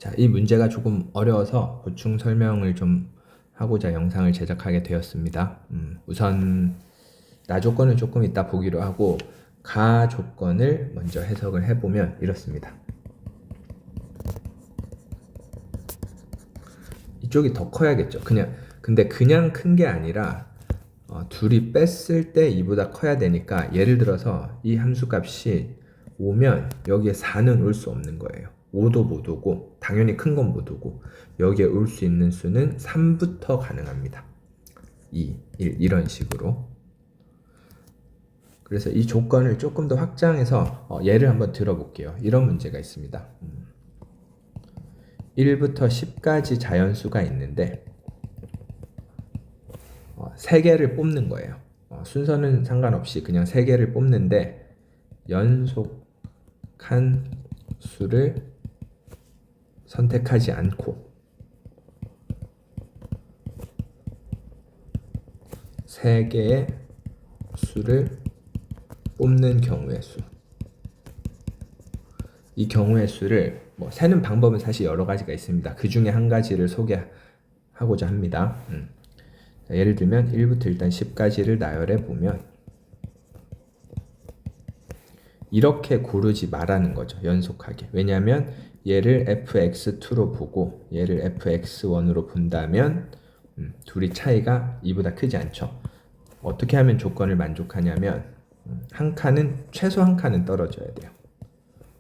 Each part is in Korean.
자, 이 문제가 조금 어려워서 보충 설명을 좀 하고자 영상을 제작하게 되었습니다. 우선 나 조건을 조금 이따 보기로 하고 가 조건을 먼저 해석을 해보면 이렇습니다. 이쪽이 더 커야겠죠. 근데 그냥 큰 게 아니라 둘이 뺐을 때 2보다 커야 되니까, 예를 들어서 이 함수값이 5면 여기에 4는 올 수 없는 거예요. 5도 못 오고 당연히 큰 건 못 오고, 여기에 올 수 있는 수는 3부터 가능합니다. 2, 1 이런 식으로. 그래서 이 조건을 조금 더 확장해서 예를 한번 들어볼게요. 이런 문제가 있습니다. 1부터 10까지 자연수가 있는데 3개를 뽑는 거예요. 순서는 상관없이 그냥 3개를 뽑는데 연속한 수를 선택하지 않고 3개의 수를 뽑는 경우의 수. 이 경우의 수를 세는 방법은 사실 여러 가지가 있습니다. 그 중에 한 가지를 소개하고자 합니다. 자, 예를 들면 1부터 일단 10까지를 나열해 보면 이렇게 고르지 말라는 거죠. 연속하게. 왜냐하면 얘를 fx2로 보고 얘를 fx1으로 본다면 둘이 차이가 2보다 크지 않죠. 어떻게 하면 조건을 만족하냐면 한 칸은, 최소 한 칸은 떨어져야 돼요.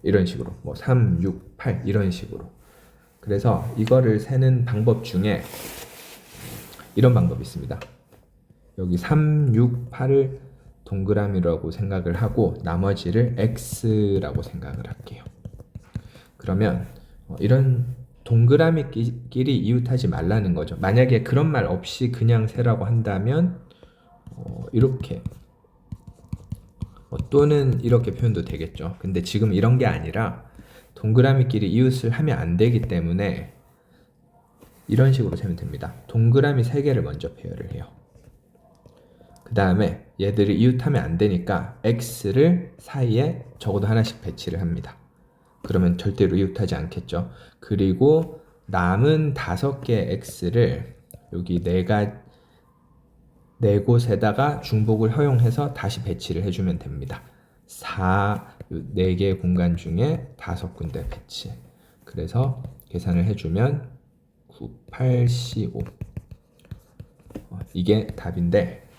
이런 식으로 3, 6, 8 이런 식으로. 그래서 이거를 세는 방법 중에 이런 방법이 있습니다. 여기 3, 6, 8을 동그라미라고 생각을 하고 나머지를 x라고 생각을 할게요. 그러면 이런 동그라미끼리 이웃하지 말라는 거죠. 만약에 그런 말 없이 그냥 세라고 한다면 이렇게 또는 이렇게 표현도 되겠죠. 근데 지금 이런 게 아니라 동그라미끼리 이웃을 하면 안 되기 때문에 이런 식으로 세면 됩니다. 동그라미 3개를 먼저 배열을 해요. 그 다음에 얘들을 이웃하면 안 되니까 x를 사이에 적어도 하나씩 배치를 합니다. 그러면 절대로 이웃하지 않겠죠. 그리고 남은 5개 x를 여기 네 곳에다가 중복을 허용해서 다시 배치를 해주면 됩니다. 4개의 공간 중에 5군데 배치. 그래서 계산을 해주면 9, 8, 15. 이게 답인데,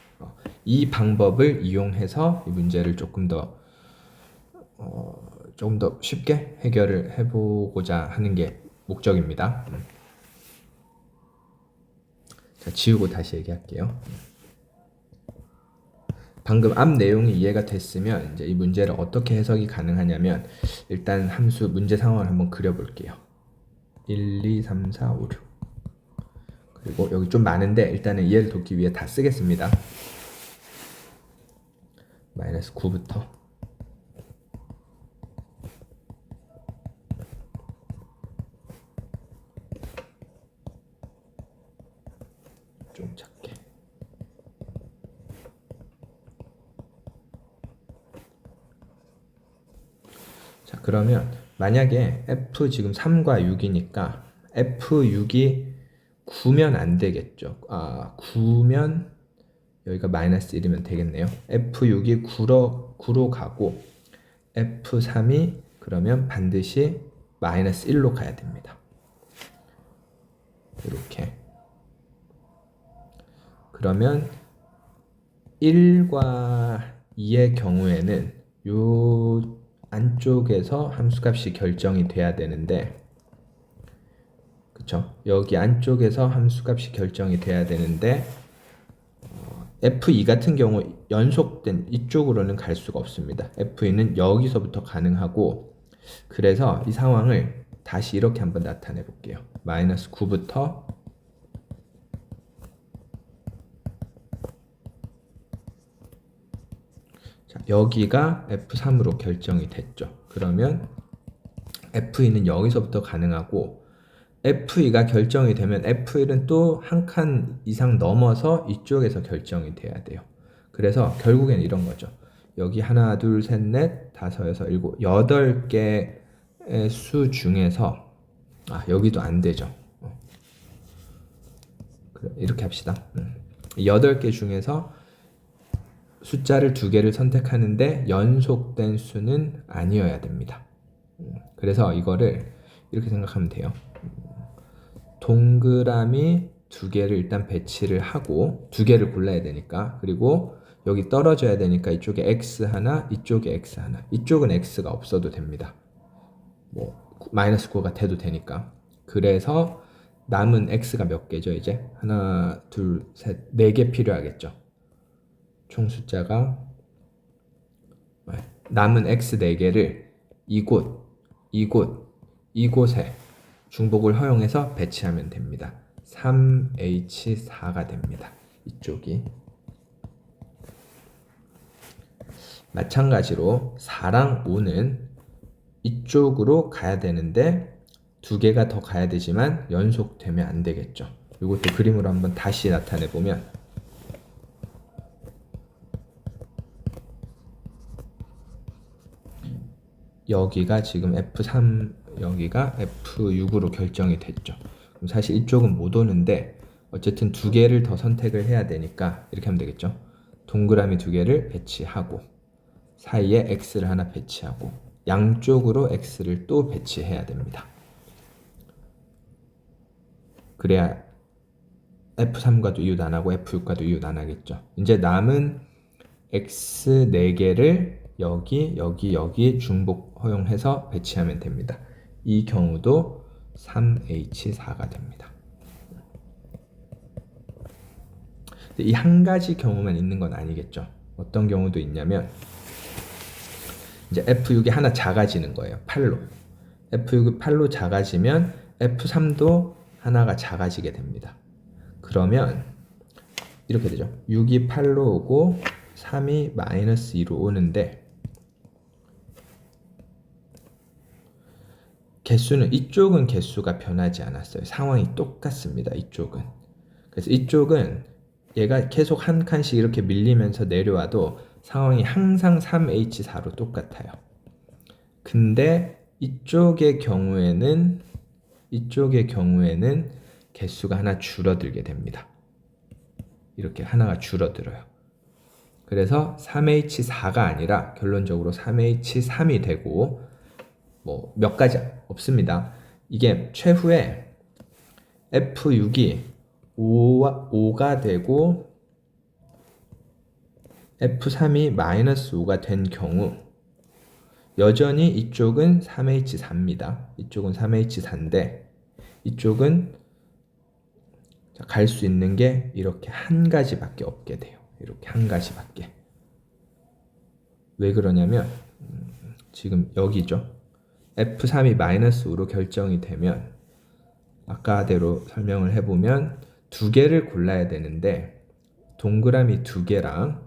이 방법을 이용해서 이 문제를 조금 더 쉽게 해결을 해보고자 하는 게 목적입니다. 자, 지우고 다시 얘기할게요. 방금 앞 내용이 이해가 됐으면 이제 이 문제를 어떻게 해석이 가능하냐면, 일단 함수 문제 상황을 한번 그려볼게요. 1, 2, 3, 4, 5, 6. 그리고 여기 좀 많은데 일단은 이해를 돕기 위해 다 쓰겠습니다. 마이너스 9부터 좀 작게. 자, 그러면 만약에 f 지금 3과 6이니까 f6이 9면 안 되겠죠. 9면 여기가 마이너스 1이면 되겠네요. f6이 9로 가고 f3이 그러면 반드시 마이너스 1로 가야 됩니다. 이렇게. 그러면 1과 2의 경우에는 요 안쪽에서 함수값이 결정이 돼야 되는데, 그쵸? 여기 안쪽에서 함수값이 결정이 돼야 되는데 F2 같은 경우 연속된 이쪽으로는 갈 수가 없습니다. F2는 여기서부터 가능하고, 그래서 이 상황을 다시 이렇게 한번 나타내 볼게요. 마이너스 9부터 자, 여기가 F3으로 결정이 됐죠. 그러면 F2는 여기서부터 가능하고, F2가 결정이 되면 F1은 또 한 칸 이상 넘어서 이쪽에서 결정이 돼야 돼요. 그래서 결국엔 이런 거죠. 여기 하나, 둘, 셋, 넷, 다섯, 여섯, 일곱, 8개의 수 중에서 여기도 안 되죠. 이렇게 합시다. 8개 중에서 숫자를 2개를 선택하는데 연속된 수는 아니어야 됩니다. 그래서 이거를 이렇게 생각하면 돼요. 동그라미 2개를 일단 배치를 하고 2개를 골라야 되니까, 그리고 여기 떨어져야 되니까 이쪽에 x 하나, 이쪽에 x 하나. 이쪽은 x가 없어도 됩니다. 뭐 마이너스 9가 돼도 되니까. 그래서 남은 x가 몇 개죠? 이제 하나, 둘, 셋, 4개 필요하겠죠. 총 숫자가 남은 x 4개를 이곳에 중복을 허용해서 배치하면 됩니다. 3H4가 됩니다. 이쪽이. 마찬가지로 4랑 5는 이쪽으로 가야 되는데 2개가 더 가야 되지만 연속되면 안 되겠죠. 이것도 그림으로 한번 다시 나타내 보면 여기가 지금 F3, 여기가 F6으로 결정이 됐죠. 그럼 사실 이쪽은 못 오는데 어쨌든 2개를 더 선택을 해야 되니까 이렇게 하면 되겠죠. 동그라미 2개를 배치하고 사이에 X를 하나 배치하고 양쪽으로 X를 또 배치해야 됩니다. 그래야 F3과도 이웃 안 하고 F6과도 이웃 안 하겠죠. 이제 남은 X 4개를 여기 중복 허용해서 배치하면 됩니다. 이 경우도 3H4가 됩니다. 이 한 가지 경우만 있는 건 아니겠죠. 어떤 경우도 있냐면 이제 F6이 하나 작아지는 거예요. 8로. F6이 8로 작아지면 F3도 하나가 작아지게 됩니다. 그러면 이렇게 되죠. 6이 8로 오고 3이 마이너스 2로 오는데 개수는 이쪽은 개수가 변하지 않았어요. 상황이 똑같습니다. 이쪽은. 그래서 이쪽은 얘가 계속 한 칸씩 이렇게 밀리면서 내려와도 상황이 항상 3H4로 똑같아요. 근데 이쪽의 경우에는 개수가 하나 줄어들게 됩니다. 이렇게 하나가 줄어들어요. 그래서 3H4가 아니라 결론적으로 3H3이 되고 뭐 몇 가지 없습니다. 이게 최후에 F6이 5가 되고 F3이 마이너스 5가 된 경우 여전히 이쪽은 3H4입니다. 이쪽은 3H4인데 이쪽은 갈 수 있는 게 이렇게 한 가지밖에 없게 돼요. 이렇게 한 가지밖에. 왜 그러냐면 지금 여기죠. F3이 마이너스 5로 결정이 되면 아까대로 설명을 해보면 2개를 골라야 되는데 동그라미 2개랑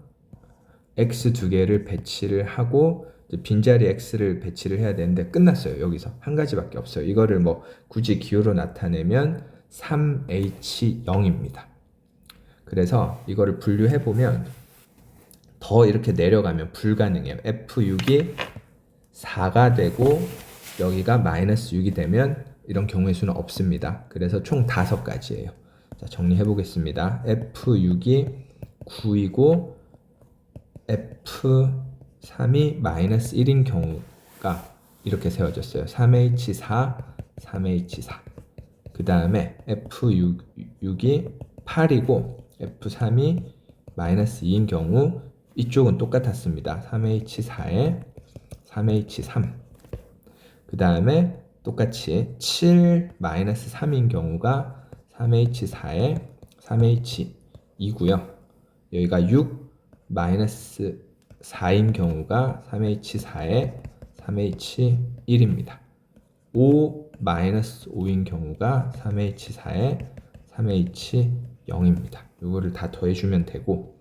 X 2개를 배치를 하고 빈자리 X를 배치를 해야 되는데 끝났어요. 여기서 한 가지밖에 없어요. 이거를 뭐 굳이 기호로 나타내면 3H0입니다. 그래서 이거를 분류해보면 더 이렇게 내려가면 불가능해요. F6이 4가 되고 여기가 마이너스 6이 되면 이런 경우의 수는 없습니다. 그래서 총 5가지예요. 자, 정리해 보겠습니다. F6이 9이고 F3이 마이너스 1인 경우가 이렇게 세워졌어요. 3H4, 3H4. 그 다음에 F6이 8이고 F3이 마이너스 2인 경우 이쪽은 똑같았습니다. 3H4에 3H3. 그 다음에 똑같이 7 마이너스 3인 경우가 3H4에 3H2고요. 여기가 6 마이너스 4인 경우가 3H4에 3H1입니다. 5 마이너스 5인 경우가 3H4에 3H0입니다. 이거를 다 더해주면 되고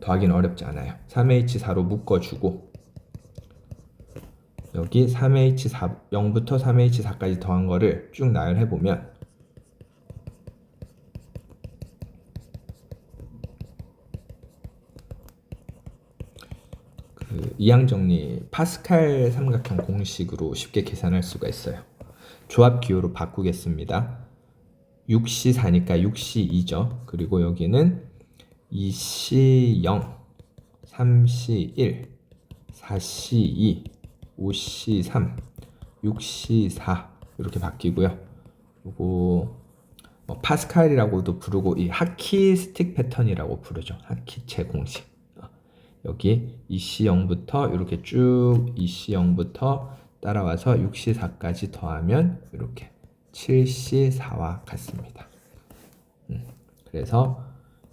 더하기는 어렵지 않아요. 3H4로 묶어주고 여기 3H4, 0부터 3H4까지 더한 거를 쭉 나열해보면 이항정리 파스칼 삼각형 공식으로 쉽게 계산할 수가 있어요. 조합 기호로 바꾸겠습니다. 6시 4니까 6시 2죠. 그리고 여기는 2시 0, 3시 1, 4시 2, 5시 3, 6시 4 이렇게 바뀌고요. 그리고 뭐 파스칼이라고도 부르고 이 하키 스틱 패턴이라고 부르죠. 하키체 공식. 여기 2시 0부터 이렇게 쭉 2시 0부터 따라와서 6시 4까지 더하면 이렇게 7시 4와 같습니다. 그래서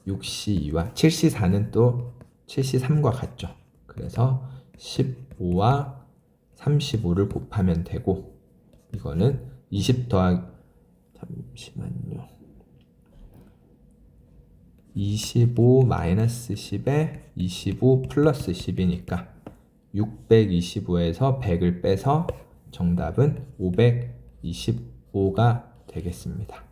6시 2와 7시 4는 또 7시 3과 같죠. 그래서 15와 35를 곱하면 되고 이거는 20 더하기 잠시만요. 25 마이너스 10에 25 플러스 10이니까 625에서 100을 빼서 정답은 525가 되겠습니다.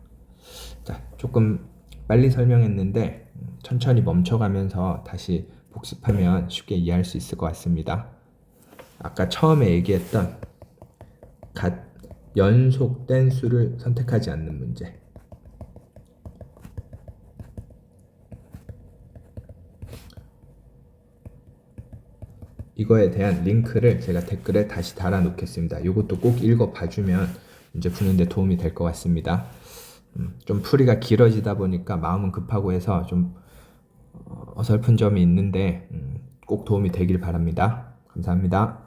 자, 조금 빨리 설명했는데 천천히 멈춰가면서 다시 복습하면 쉽게 이해할 수 있을 것 같습니다. 아까 처음에 얘기했던 연속된 수를 선택하지 않는 문제. 이거에 대한 링크를 제가 댓글에 다시 달아 놓겠습니다. 이것도 꼭 읽어 봐주면 문제 푸는데 도움이 될 것 같습니다. 좀 풀이가 길어지다 보니까 마음은 급하고 해서 좀 어설픈 점이 있는데 꼭 도움이 되길 바랍니다. 감사합니다.